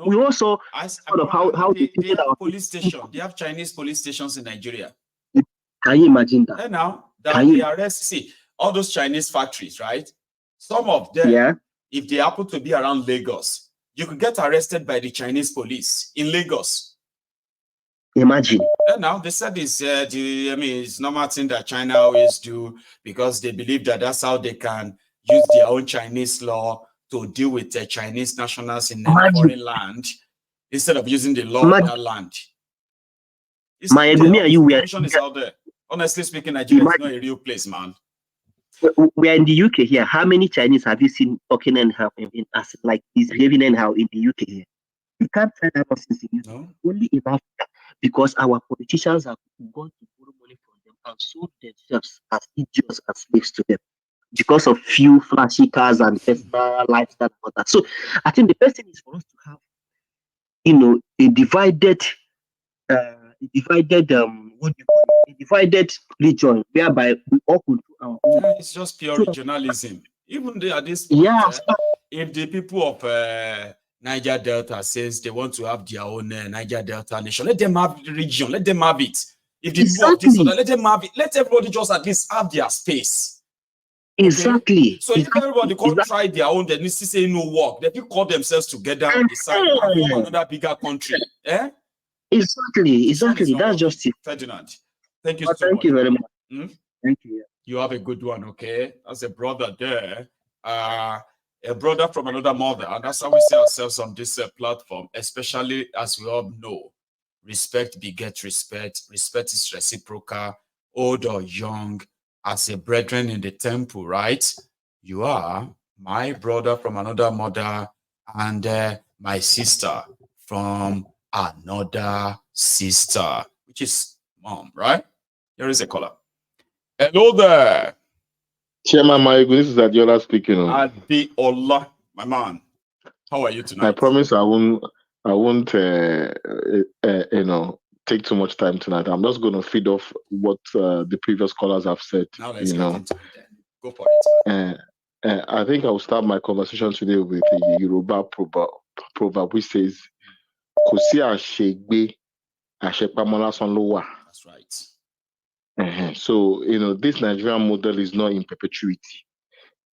we also sort of how they have police stations. They have Chinese police stations in Nigeria. Can you imagine that? And now that they arrest, see, all those Chinese factories, right? Some of them, if they happen to be around Lagos, you could get arrested by the Chinese police in Lagos. Imagine. And now they said it's normal thing that China always do because they believe that that's how they can use their own Chinese law to deal with the Chinese nationals in a foreign land instead of using the law of that land. My information is out there. Honestly speaking, Nigeria is not a real place, man. We are in the UK here. How many Chinese have you seen talking anyhow as like behaving anyhow in the UK here? You can't find that person only in Africa because our politicians have gone to borrow money from them and sold themselves as idiots and slaves to them because of few flashy cars and personal lifestyle and all that. So I think the best thing is for us to have, a divided divided region whereby we all control our own. It's just pure regionalism. Even at this point, if the people of Niger Delta says they want to have their own Niger Delta nation, let them have the region, let them have it. If the people of this order, let them have it. Let everybody just at least have their space. Okay? Exactly. So if everybody can't try their own, they need to say no work. They will call themselves together and decide and form another bigger country. Exactly. That's just it. Ferdinand, thank you so much. Thank you very much. Thank you. You have a good one, okay? As a brother there, a brother from another mother, and that's how we see ourselves on this platform, especially as we all know, respect begets respect. Respect is reciprocal, old or young, as a brethren in the temple, right? You are my brother from another mother and my sister from another sister, which is mom, right? Here is a caller. Hello there. Chairman Mayu, this is Adiola speaking. Adiola, my man. How are you tonight? I promise I won't take too much time tonight. I'm just going to feed off what the previous callers have said. Now let's get into it then. Go for it. I think I'll start my conversation today with the Yoruba proverb which says, Kosi ashegbe, ashepamola sonlowa. That's right. So, this Nigerian model is not in perpetuity.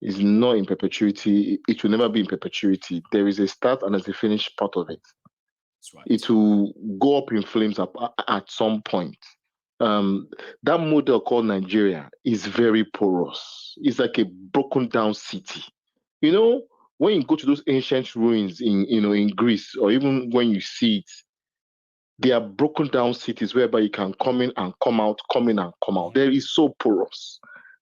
It's not in perpetuity. It will never be in perpetuity. There is a start and there's a finished part of it. That's right. It will go up in flames at some point. That model called Nigeria is very porous. It's like a broken down city. When you go to those ancient ruins in Greece, or even when you see it, they are broken down cities whereby you can come in and come out, come in and come out. There is so porous.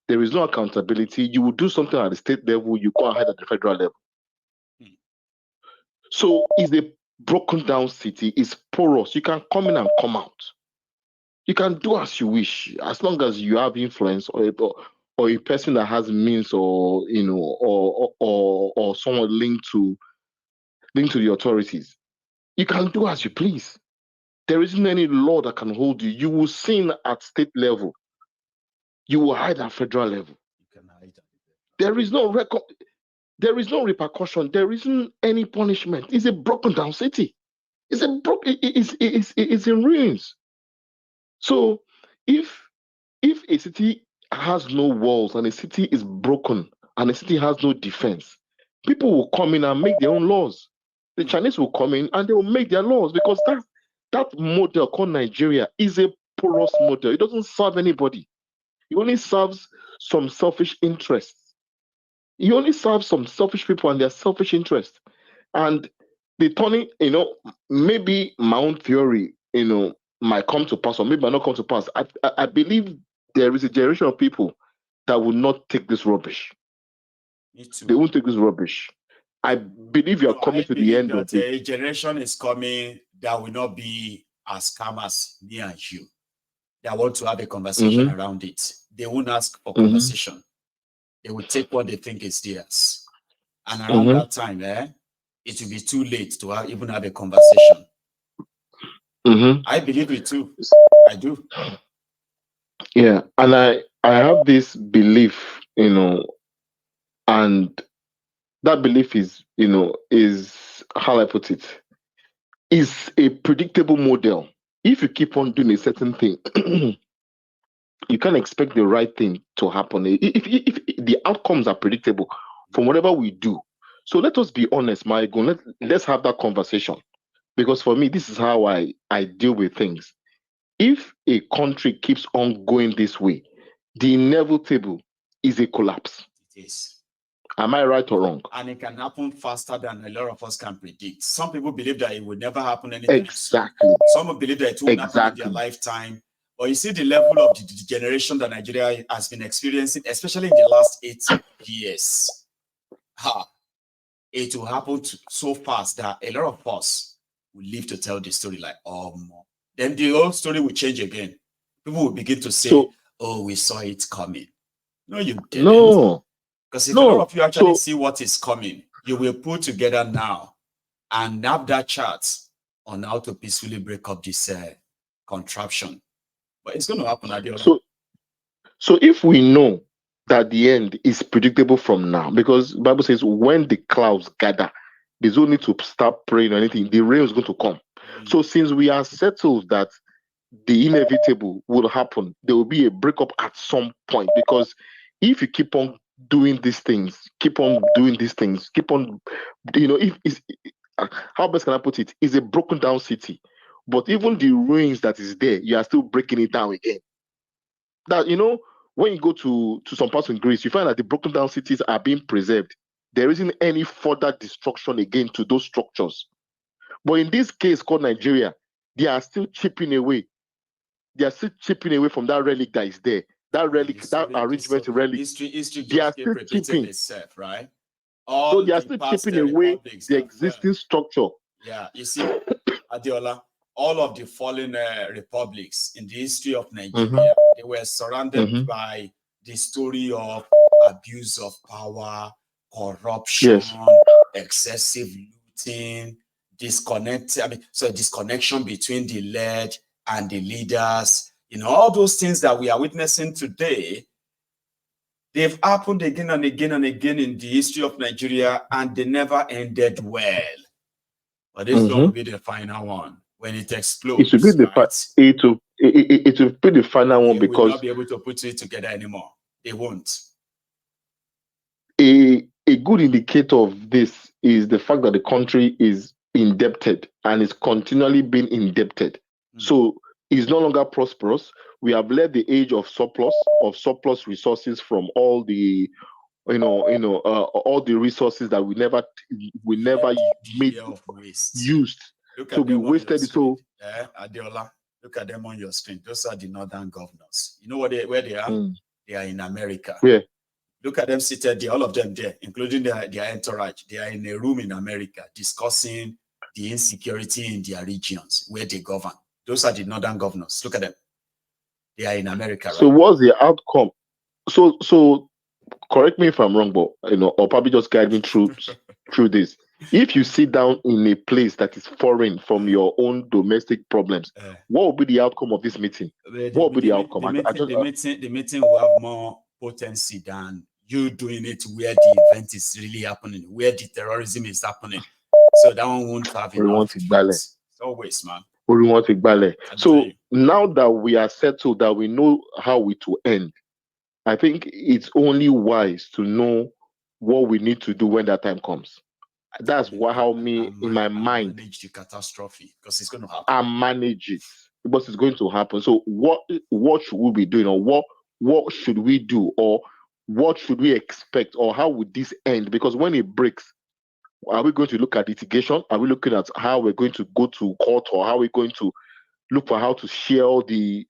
There is no accountability. You will do something at the state level, you go ahead at the federal level. So it's a broken down city. It's porous. You can come in and come out. You can do as you wish, as long as you have influence or a person that has means or someone linked to the authorities. You can do as you please. There isn't any law that can hold you. You will sin at state level. You will hide at federal level. You can hide at there is no repercussion. There isn't any punishment. It's a broken down city. It's in ruins. So if a city has no walls and a city is broken and a city has no defense, people will come in and make their own laws. The Chinese will come in and they will make their laws because that model called Nigeria is a porous model. It doesn't serve anybody. It only serves some selfish interests. It only serves some selfish people and their selfish interests. And the turning, maybe my own theory, might come to pass or maybe might not come to pass. I believe there is a generation of people that will not take this rubbish. Me too. They won't take this rubbish. I believe you are coming to the end of it. A generation is coming that will not be as calm as me and you. They want to have a conversation around it. They won't ask for conversation. They will take what they think is theirs. And around that time, it will be too late to even have a conversation. I believe it too. I do. Yeah, and I have this belief, and that belief is how I put it. is a predictable model. If you keep on doing a certain thing, you can't expect the right thing to happen. If the outcomes are predictable from whatever we do. So let us be honest, Maigo. Let's have that conversation. Because for me, this is how I deal with things. If a country keeps on going this way, the inevitable is a collapse. It is. Am I right or wrong? And it can happen faster than a lot of us can predict. Some people believe that it will never happen anytime Exactly. soon. Some believe that it won't happen in their lifetime. But you see the level of the degeneration that Nigeria has been experiencing, especially in the last 8 years. It will happen so fast that a lot of us will live to tell the story like, then the whole story will change again. People will begin to say, oh, we saw it coming. No, you didn't. No. Because if a lot of you actually see what is coming, you will put together now and have that chart on how to peacefully break up this contraption. But it's going to happen at the other. So if we know that the end is predictable from now, because the Bible says when the clouds gather, there's no need to start praying or anything. The rain is going to come. So since we are settled that the inevitable will happen, there will be a breakup at some point. Because if you keep on doing these things, keep on, how best can I put it? It's a broken down city. But even the ruins that is there, you are still breaking it down again. That, when you go to some parts in Greece, you find that the broken down cities are being preserved. There isn't any further destruction again to those structures. But in this case called Nigeria, they are still chipping away. They are still chipping away from that relic that is there. That relic, that arrangement relic. History they are still chipping itself, right? So they are still chipping away the existing structure. Yeah, you see, Adiola, all of the fallen republics in the history of Nigeria, they were surrounded by the story of abuse of power, corruption, excessive looting, disconnection between the led and the leaders. All those things that we are witnessing today, they've happened again and again and again in the history of Nigeria, and they never ended well. But this will be the final one. When it explodes, it will be the final one, because they will not be able to put it together anymore. They won't. A good indicator of this is the fact that the country is indebted and is continually being indebted. So it's no longer prosperous. We have left the age of surplus resources from all the all the resources that we never made used. So we wasted it. So Adeola, look at them on your screen. Those are the northern governors. You know where they are? They are in America. Yeah. Look at them seated there, all of them there, including their entourage. They are in a room in America discussing the insecurity in their regions where they govern. Those are the northern governors. Look at them. They are in America. So what's the outcome? So correct me if I'm wrong, but or probably just guide me through this. If you sit down in a place that is foreign from your own domestic problems, what will be the outcome of this meeting? What will be the outcome? The meeting will have more potency than you doing it where the event is really happening, where the terrorism is happening. So that one won't have enough. It's always, man. So now that we are settled, that we know how it will end, I think it's only wise to know what we need to do when that time comes. That's how in my mind, manage the catastrophe, because it's going to happen. I manage it because it's going to happen. So what should we be doing, or what should we do, or what should we expect, or how would this end? Because when it breaks, are we going to look at litigation? Are we looking at how we're going to go to court, or how we're going to look for how to share all the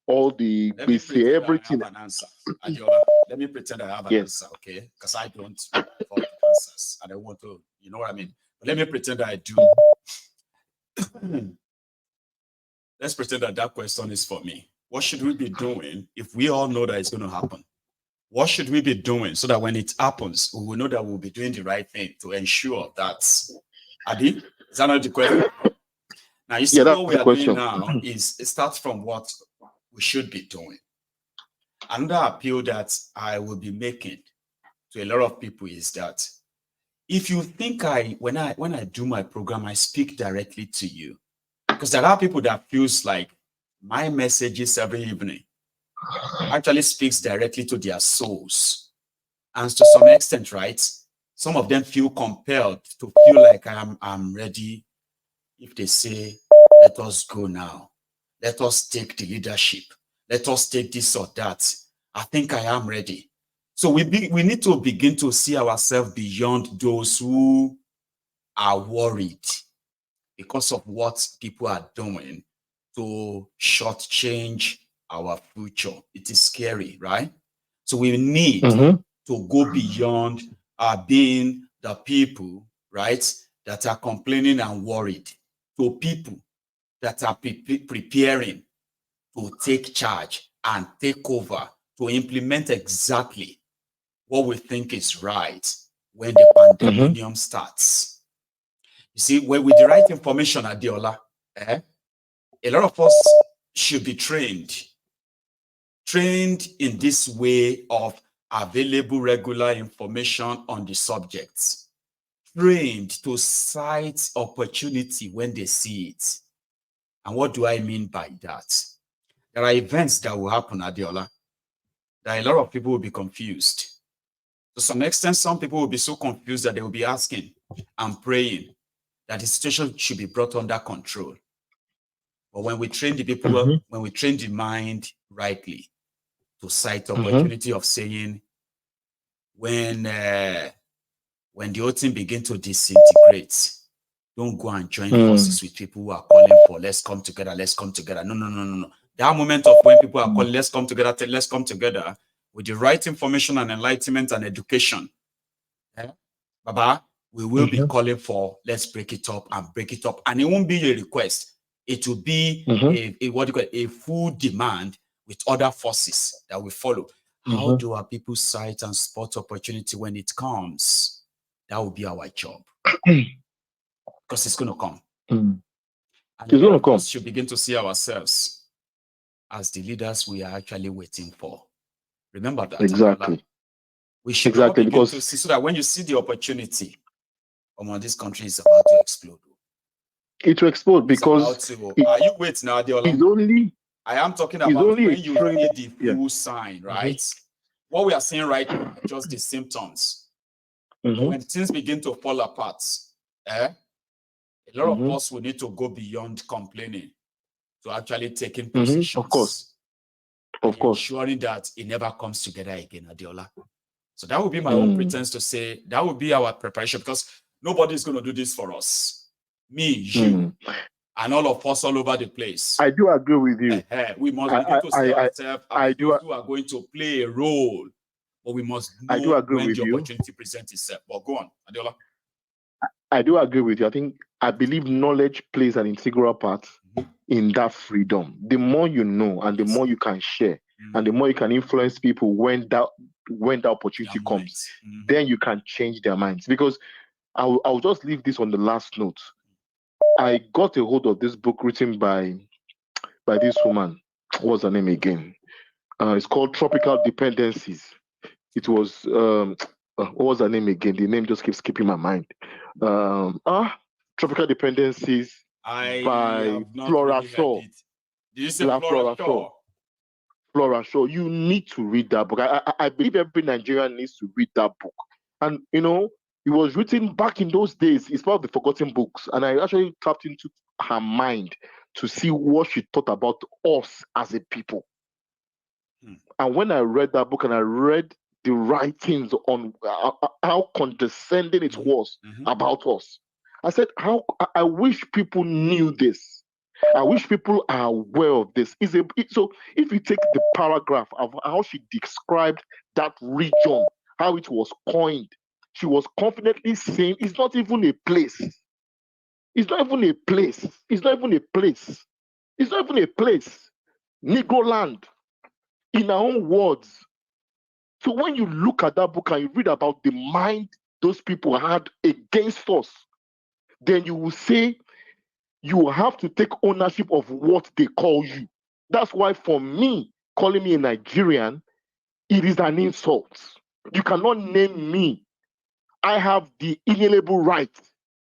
everything? I have an answer. Adiola, let me pretend I have an answer, okay? Because I don't have answers. I don't want to, you know what I mean? But let me pretend I do. Let's pretend that question is for me. What should we be doing if we all know that it's going to happen? What should we be doing so that when it happens, we will know that we'll be doing the right thing to ensure that, Adi, is that not the question? Now, you see what we are doing now is it starts from what we should be doing. Another appeal that I will be making to a lot of people is that if you think when I do my program, I speak directly to you, because there are people that feels like my messages every evening actually speaks directly to their souls, and to some extent, right? Some of them feel compelled to feel like I'm ready. If they say, "Let us go now, let us take the leadership, let us take this or that," I think I am ready. So we need to begin to see ourselves beyond those who are worried because of what people are doing to shortchange our future. It is scary, right? So we need to go beyond being the people, right, that are complaining and worried, to people that are preparing to take charge and take over, to implement exactly what we think is right when the pandemonium starts. You see, with the right information, Adiola, a lot of us should be trained in this way of available regular information on the subjects, trained to cite opportunity when they see it. And what do I mean by that? There are events that will happen, Adiola, that a lot of people will be confused. To some extent, some people will be so confused that they will be asking and praying that the situation should be brought under control. But when we train the people, when we train the mind rightly to cite opportunity of saying, when the whole thing begin to disintegrate, don't go and join forces with people who are calling for let's come together, let's come together. No. That moment of when people are calling let's come together with the right information and enlightenment and education, Baba, we will be calling for let's break it up, and it won't be a request. It will be a full demand with other forces that will follow. How do our people cite and spot opportunity when it comes? That will be our job, because it's going to come. And a lot of us should begin to see ourselves as the leaders we are actually waiting for. Remember that. Exactly. We should all begin to see, so that when you see the opportunity, this country is about to explode. It will explode because are you waiting now, Adiola? I am talking about when you see the full sign, right? What we are seeing right now are just the symptoms. But when things begin to fall apart, a lot of us will need to go beyond complaining to actually taking positions. Of course. Ensuring that it never comes together again, Adiola. So that would be my own pretense to say that would be our preparation, because nobody's going to do this for us. Me, you, and all of us all over the place. I do agree with you. We must begin to see ourselves as those who are going to play a role, but we must know when the opportunity presents itself. But go on, Adiola. I do agree with you. I believe knowledge plays an integral part in that freedom. The more you know, and the more you can share, and the more you can influence people when that opportunity comes, then you can change their minds. Because I'll just leave this on the last note. I got a hold of this book written by this woman. What's her name again? It's called Tropical Dependencies. It was what was her name again? The name just keeps skipping my mind. Tropical Dependencies by Flora Shaw. Did you say Flora Shaw? Flora Shaw. You need to read that book. I believe every Nigerian needs to read that book. And it was written back in those days. It's part of the forgotten books. And I actually tapped into her mind to see what she thought about us as a people. And when I read that book and I read the writings on how condescending it was about us, I said, I wish people knew this. I wish people are aware of this. So if you take the paragraph of how she described that region, how it was coined, she was confidently saying it's not even a place. It's not even a place. It's not even a place. It's not even a place. Negro land, in our own words. So when you look at that book and you read about the mind those people had against us, then you will say you have to take ownership of what they call you. That's why for me, calling me a Nigerian, it is an insult. You cannot name me I have the inalienable right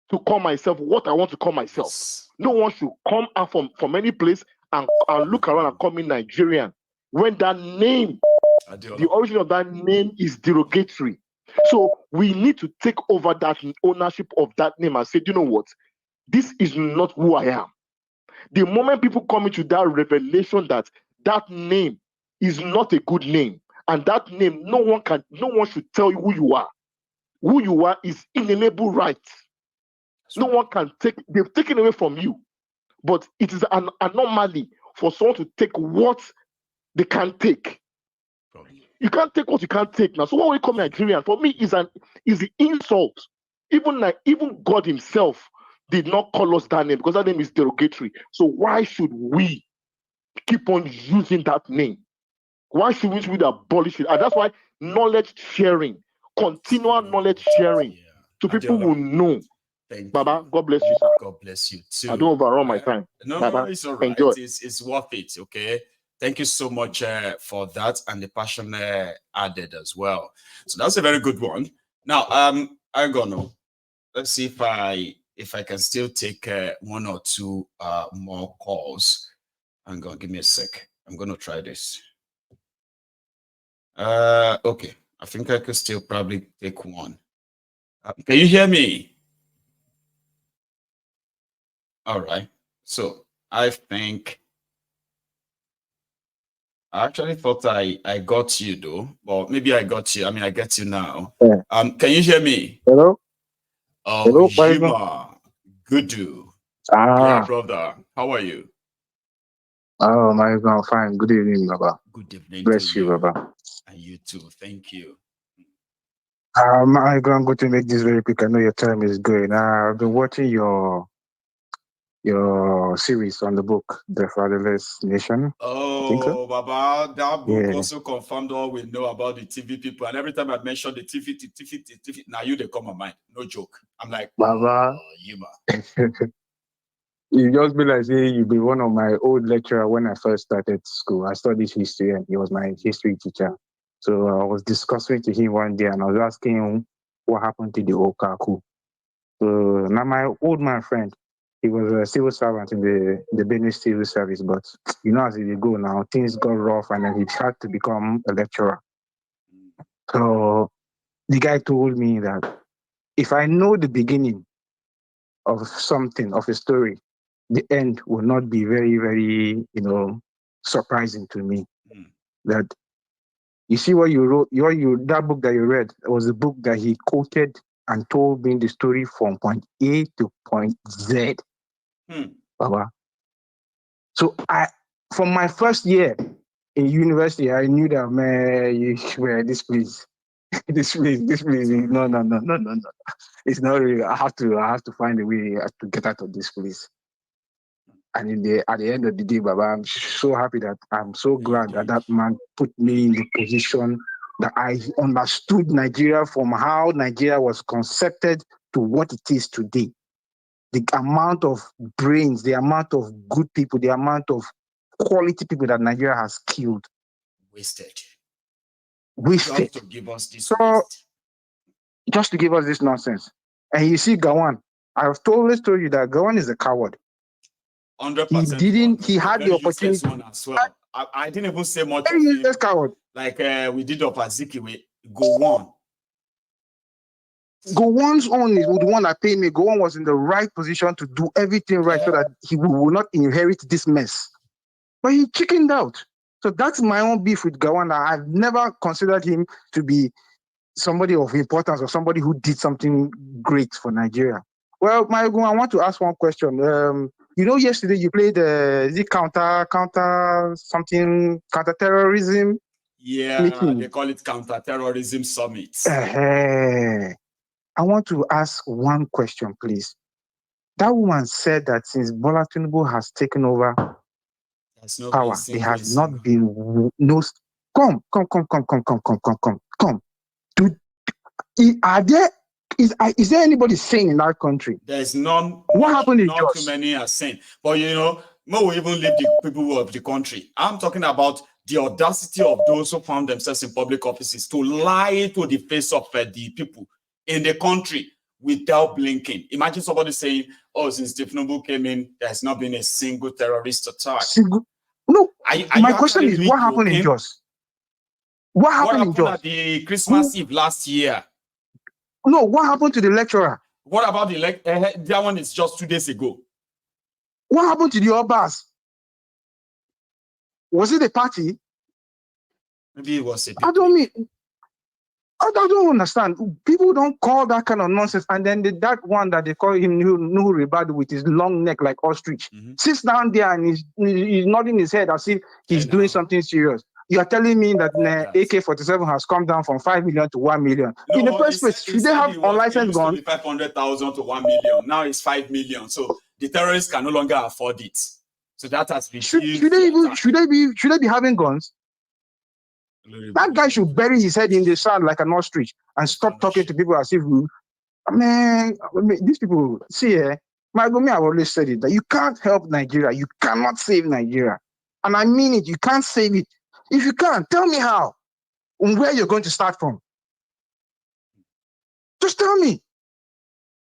to call myself what I want to call myself. Yes. No one should come out from any place and look around and call me Nigerian when that name, the origin of that name is derogatory. So we need to take over that ownership of that name and say, you know what? This is not who I am. The moment people come into that revelation that that name is not a good name, and that name, no one should tell you who you are. Who you are is inalienable right. No one can take, they've taken away from you. But it is an anomaly for someone to take what they can't take. You can't take what you can't take now. So when we call Nigerian, for me, is the insult. Even God himself did not call us that name because that name is derogatory. So why should we keep on using that name? Why should we abolish it? And that's why knowledge sharing, continual knowledge sharing, so people will know. Baba, God bless you, sir. God bless you too. I don't overrun my time. No, Baba, it's all right. enjoy. It's worth it. Okay. Thank you so much for that and the passion added as well. So that's a very good one. Now, I'm gonna let's see if I can still take one or two more calls. Hang on, give me a sec. I'm gonna try this. Okay, I think I could still probably take one. Can you hear me? All right. So I think I actually thought I got you though. Well, maybe I got you. I mean, I get you now. Yeah. Can you hear me? Hello? Oh, Hello, Yuma. Good. Yeah, brother. How are you? Oh, my God, fine. Good evening, Baba. Good evening. Bless you, Baba. And you too. Thank you. I'm going to make this very quick. I know your time is going. I've been watching your series on the book, The Fatherless Nation. Oh, Baba, that book also confirmed all we know about the TV people. And every time I mention the TV, now they come my mind. No joke. I'm like, Baba, Yuma. You just be like, say, you be one of my old lecturer when I first started school. I studied history and he was my history teacher. So I was discussing to him one day and I was asking him what happened to the Okaku. So now my old man friend, he was a civil servant in the Benue civil service, but you know, as they go now, things got rough and then he had to become a lecturer. So the guy told me that if I know the beginning of something, of a story, the end will not be very, very, surprising to me. That you see what you wrote, that book that you read was a book that he quoted and told me the story from point A to point Z. Baba. So from my first year in university, I knew that, man, this place, no. It's not real. I have to find a way to get out of this place. And at the end of the day, Baba, I'm so happy that I'm so glad that man put me in the position that I understood Nigeria from how Nigeria was concepted to what it is today. The amount of brains, the amount of good people, the amount of quality people that Nigeria has killed. Wasted. Just to give us this just to give us this nonsense. And you see Gawan, I've always told you that Gawan is a coward. 100%. He had the opportunity. One as well. I didn't even say much. Very useless coward. Like we did of Azikiwe. Go on. Gowon's own is the one that paid me. Gowon was in the right position to do everything right so that he will not inherit this mess. But he chickened out. So that's my own beef with Gowon. I've never considered him to be somebody of importance or somebody who did something great for Nigeria. Well, I want to ask one question. Yesterday you played the counter-terrorism. Yeah, meeting. They call it counter-terrorism summit. I want to ask one question, please. That woman said that since Bola Tinubu has taken over power, there has not been no. Come. Is there anybody sane in that country? There's none. What happened in Not too many are sane. But no will even leave the people of the country. I'm talking about the audacity of those who found themselves in public offices to lie to the face of the people. in the country without blinking. Imagine somebody saying, oh, since Tinubu came in, there's not been a single terrorist attack. No, my question is, what happened in Jos? What happened in Jos? At the Christmas Eve last year? No, what happened to the lecturer? What about the that one is just 2 days ago. What happened to the Obas? Was it a party? Maybe it was a I don't understand. People don't call that kind of nonsense. And then that one that they call him Nuhu Ribadu with his long neck like ostrich sits down there and he's nodding his head as if he's doing something serious. You are telling me that AK-47 has come down from 5 million to 1 million. No, in the first place, should they have unlicensed guns? 500,000 to 1 million. Now it's 5 million. So the terrorists can no longer afford it. So that has been. Should they be having guns? That guy should bury his head in the sand like an ostrich and stop talking to people as if these people, see, I've always said it, that you can't help Nigeria. You cannot save Nigeria. And I mean it, you can't save it. If you can't, tell me how and where you're going to start from. Just tell me.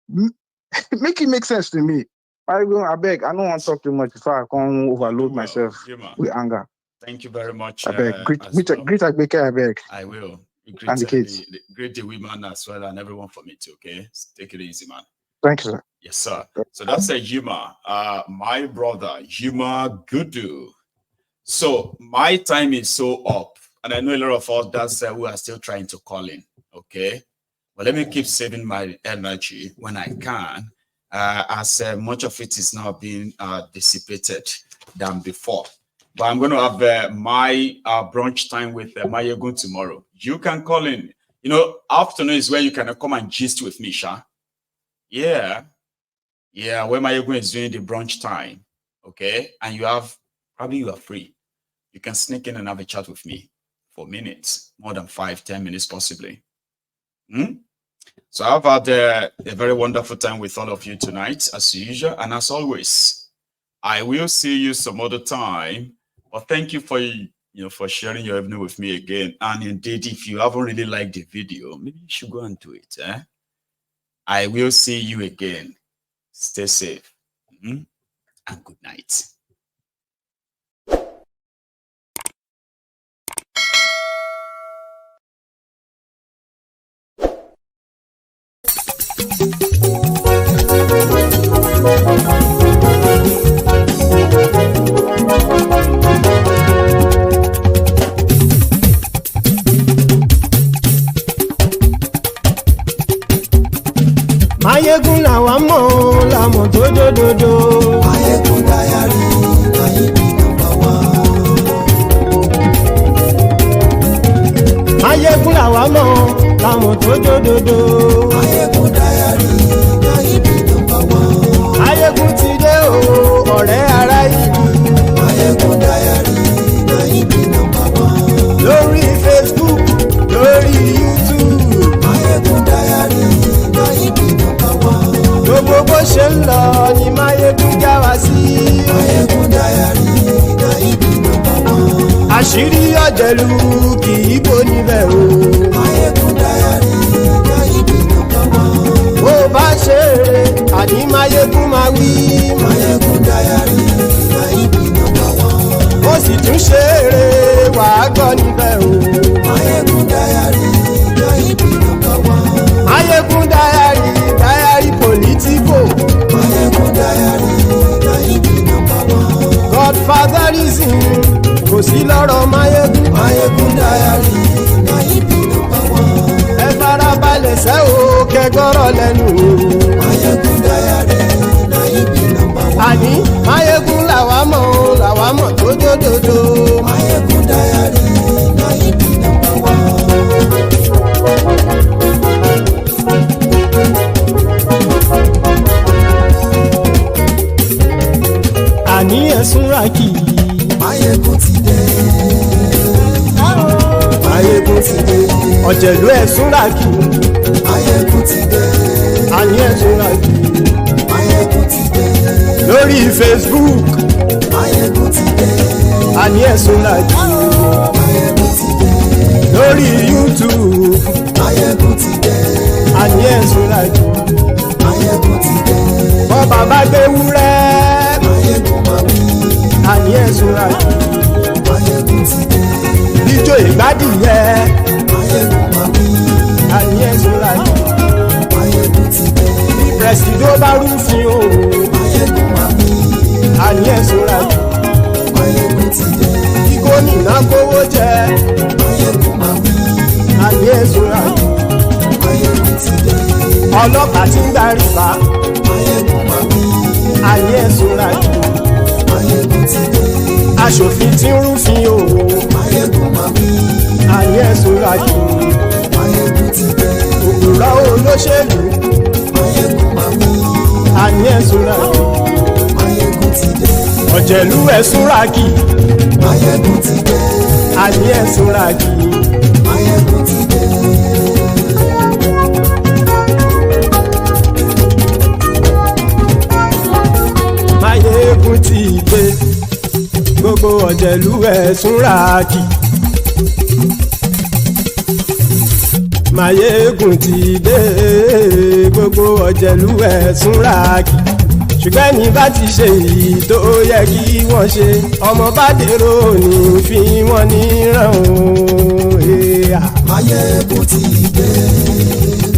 Make it make sense to me. I beg, I don't want to talk too much before I can't overload myself with anger. Thank you very much. I beg. Greet Agbeke, I beg. I will. And the kids. Greet the women as well and everyone for me too, okay? Take it easy, man. Thank you, sir. Yes, sir. So that's a Yuma. My brother, Yuma Gudu. So my time is so up. And I know a lot of us who are still trying to call in, okay? But let me keep saving my energy when I can, as much of it is now being dissipated than before. But I'm going to have my brunch time with Mayegun tomorrow. You can call in. You know, afternoon is where you can come and gist with me, Sha. Yeah. Yeah, where Mayegun is doing the brunch time, okay? And you are free. You can sneak in and have a chat with me for minutes, more than 5-10 minutes possibly. So I've had a very wonderful time with all of you tonight, as usual. And as always, I will see you some other time. But thank you for sharing your evening with me again. And indeed, if you haven't really liked the video, maybe you should go and do it. I will see you again. Stay safe. And good night. Mayegun làwa mọ̀ làmọ̀ tó dòdòdò. Mayegun Diary, Mayegun number one. Mayegun làwa mọ̀ làmọ̀ tó dòdòdò. Mayegun Diary, Mayegun number one. Mayegun ti dé o, ọ̀rẹ́ ará ìlú. Mayegun Diary, Mayegun number one. Lórí Facebook, lórí YouTube. Mayegun Diary, Mayegun number one. Gbogbo bó ṣe ń lọ ni Mayegun já wa sí. Mayegun Diary, Mayegun number one. Àṣírí ọ̀jẹ̀lú kì í bò níbẹ̀ o. Mayegun Diary, Mayegun number one. Bó bá ṣe eré, àní Mayegun máa wí. Mayegun Diary, Mayegun number one. Ó sì tún ṣe eré, wàá gbọ́ níbẹ̀ o. Mayegun Diary, Mayegun number one. Mayegun Diary, Diary Politico. Mayegun Diary, Mayegun number one. Godfatherism, kò sí lọ́rọ̀ Mayegun. Mayegun Diary, Mayegun number one. Ẹ farabalẹ̀ sẹ́ o, kẹgbọ́rọ̀ lẹ́nu o. Mayegun Diary, Mayegun number one. Àní Mayegun làwa mọ̀ tó dòdòdò. Mayegun Diary, Mayegun number one. Àní ẹ̀sùn ràkì. Mayegun ti dé. Mayegun ti dé. Ọ̀jẹ̀lú ẹ̀sùn ràkì. Mayegun ti dé. Àní ẹ̀sùn ràkì. Mayegun ti dé. Lórí Facebook. Mayegun ti dé. Àní ẹ̀sùn ràkì. Mayegun ti dé. Lórí YouTube. Mayegun ti dé. àní ẹ̀sùn làjù. Máyégún ti dé. Bọ́ bàbá gbé wúrẹ́. Máyégún máa wí. Àní ẹ̀sùn làjù. Máyégún ti dé. Ijó ìgbádìyẹ. Máyégún máa wí. Àní ẹ̀sùn làjù. Máyégún ti dé. Bí pẹ̀sìdó bá rúfin o. Máyégún máa wí. Àní ẹ̀sùn làjù. Máyégún ti dé. Kí gómìnà kówó jẹ. Máyégún máa wí. Àní ẹ̀sùn làjù. Máyégún ti dé. Ọlọ́pàá tí ń darí bá. Máyégún máa wí. Àní ẹ̀sùn làjù. Máyégún ti dé. Aṣòfin tí ń rúfin o. Máyégún máa wí. Àní ẹ̀sùn làjù. Máyégún ti dé. Òkúrọ̀ olóṣèlú. Máyégún máa wí. Àní ẹ̀sùn làjù. Máyégún ti dé. Ọ̀jẹ̀lú ẹ̀sùn ràgì. Máyégún ti dé. Àní ẹ̀sùn ràgì. Máyégún ti dé. Máyégún ti dé. Gbogbo ọ̀jẹ̀lú ẹ̀sùn ràgì. Máyégún ti dé. Gbogbo ọ̀jẹ̀lú ẹ̀sùn ràgì. Ṣùgbọ́n ní bá ti ṣe èyí tó yẹ kí wọ́n ṣe, ọmọ bá dèrò ní fi wọ́n níran o. Máyégún ti dé.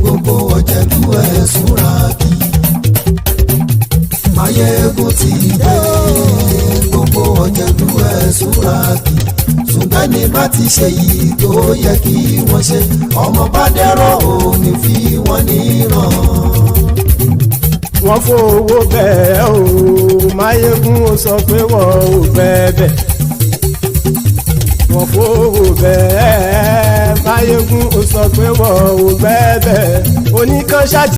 Gbogbo ọ̀jẹ̀lú ẹ̀sùn ràgì. Máyégún ti dé. Gbogbo ọ̀jẹ̀lú ẹ̀sùn ràgì. Ṣùgbọ́n ní bá ti ṣe èyí tó yẹ kí wọ́n ṣe, ọmọ bá dèrò ní fi wọ́n níran. Wọ́n fowó bẹ́ẹ̀ o, Máyégún ó sọ pé wọ́n ò fẹ́ bẹ̀. Wọ́n fowó bẹ́ẹ̀, Máyégún ó sọ pé wọ́n ò fẹ́ bẹ̀. Oníkan ṣáàjì.